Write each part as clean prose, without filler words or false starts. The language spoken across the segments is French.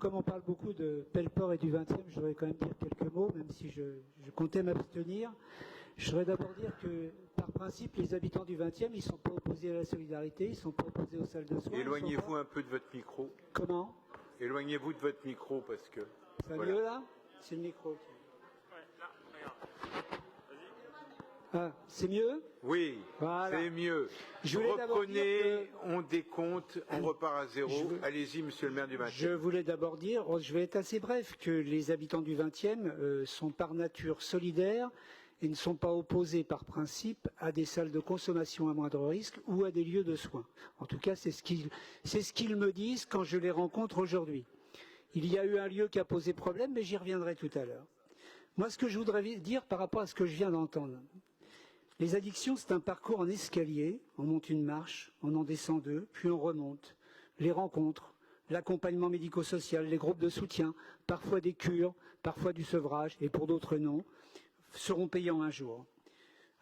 comme on parle beaucoup de Pelleport et du 20e, je voudrais quand même dire quelques mots, même si je comptais m'abstenir. Je voudrais d'abord dire que, par principe, les habitants du 20e, ils ne sont pas opposés à la solidarité, ils ne sont pas opposés aux salles de soins. Éloignez-vous un peu de votre micro. Comment? Éloignez-vous de votre micro parce que... Ça va mieux là? C'est le micro. Ouais, là, regarde. Ah, c'est mieux? Oui, voilà. C'est mieux. Je voulais Reprenez, on décompte, on repart à zéro. Allez-y, monsieur le maire du 20e. Je voulais d'abord dire, je vais être assez bref, que les habitants du 20e sont par nature solidaires et ne sont pas opposés par principe à des salles de consommation à moindre risque ou à des lieux de soins. En tout cas, c'est ce qu'ils me disent quand je les rencontre aujourd'hui. Il y a eu un lieu qui a posé problème, mais j'y reviendrai tout à l'heure. Moi, ce que je voudrais dire par rapport à ce que je viens d'entendre, les addictions, c'est un parcours en escalier. On monte une marche, on en descend deux, puis on remonte. Les rencontres, l'accompagnement médico-social, les groupes de soutien, parfois des cures, parfois du sevrage, et pour d'autres non, seront payants un jour.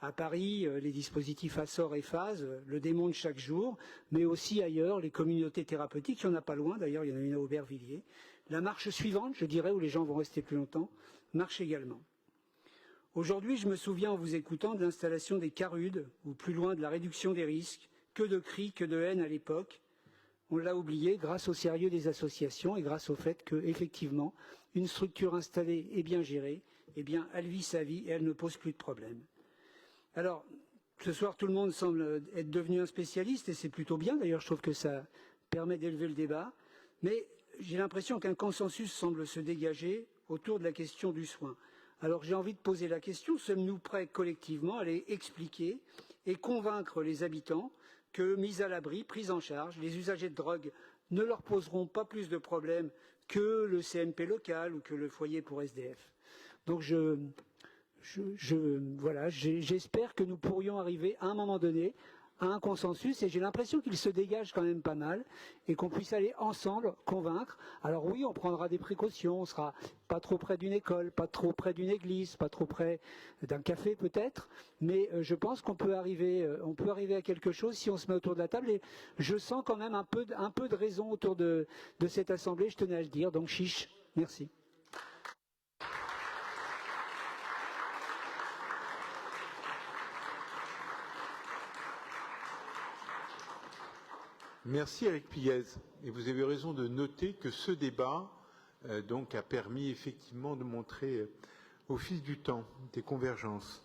À Paris, les dispositifs Assor et Phase le démontrent chaque jour, mais aussi ailleurs, les communautés thérapeutiques, il n'y en a pas loin, d'ailleurs, il y en a une à Aubervilliers. La marche suivante, je dirais, où les gens vont rester plus longtemps, marche également. Aujourd'hui, je me souviens en vous écoutant de l'installation des CARUD, ou plus loin de la réduction des risques, que de cris, que de haine à l'époque. On l'a oublié grâce au sérieux des associations et grâce au fait que, effectivement, une structure installée et bien gérée, eh bien, elle vit sa vie et elle ne pose plus de problème. Alors, ce soir, tout le monde semble être devenu un spécialiste et c'est plutôt bien. D'ailleurs, je trouve que ça permet d'élever le débat. Mais j'ai l'impression qu'un consensus semble se dégager autour de la question du soin. Alors j'ai envie de poser la question, sommes-nous prêts collectivement à aller expliquer et convaincre les habitants que, mis à l'abri, pris en charge, les usagers de drogue ne leur poseront pas plus de problèmes que le CMP local ou que le foyer pour SDF. Donc voilà, j'espère que nous pourrions arriver à un moment donné à un consensus et j'ai l'impression qu'il se dégage quand même pas mal et qu'on puisse aller ensemble convaincre. Alors oui, on prendra des précautions, on sera pas trop près d'une école, pas trop près d'une église, pas trop près d'un café peut-être, mais je pense qu'on peut arriver à quelque chose si on se met autour de la table et je sens quand même un peu de raison autour de cette assemblée, je tenais à le dire, donc chiche, merci. Merci Eric Piguez. Et vous avez raison de noter que ce débat donc a permis effectivement de montrer au fil du temps des convergences.